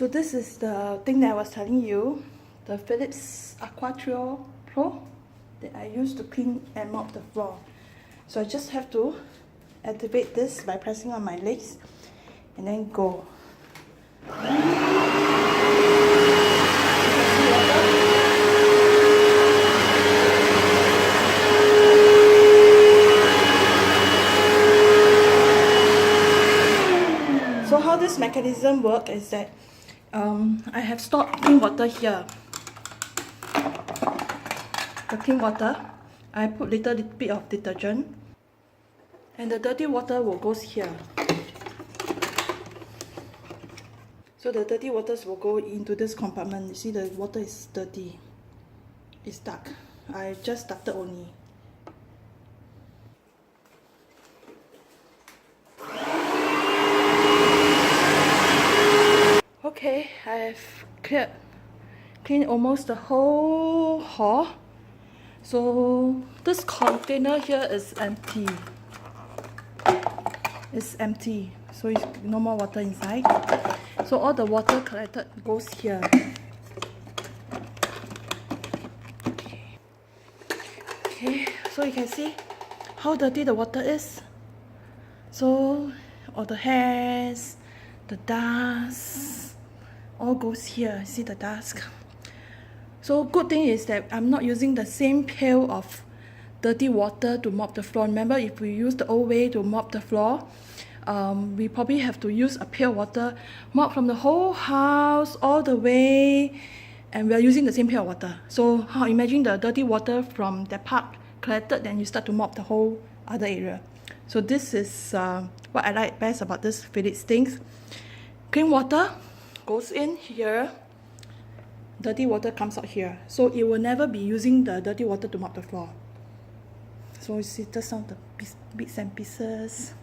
So this is the thing that I was telling you, the Philips Aqua Trio Pro that I use to clean and mop the floor. So I just have to activate this by pressing on my legs and then go. So how this mechanism works is that I have stored clean water here. The clean water, I put little bit of detergent, and the dirty water will go here. So the dirty waters will go into this compartment. You see the water is dirty. It's stuck. I just started only. Okay, I've cleaned almost the whole hall. So this container here is empty. It's empty, so it's no more water inside. So all the water collected goes here. Okay, so you can see how dirty the water is. So all the hairs, the dust, all goes here. See the dust? So good thing is that I'm not using the same pail of dirty water to mop the floor. Remember, if we use the old way to mop the floor, we probably have to use a pail water, mop from the whole house all the way, and we are using the same pail of water. So imagine the dirty water from that part collected, then you start to mop the whole other area. So this is what I like best about this Philips things. Clean water goes in here, dirty water comes out here. So it will never be using the dirty water to mop the floor. So you see just some of the bits and pieces.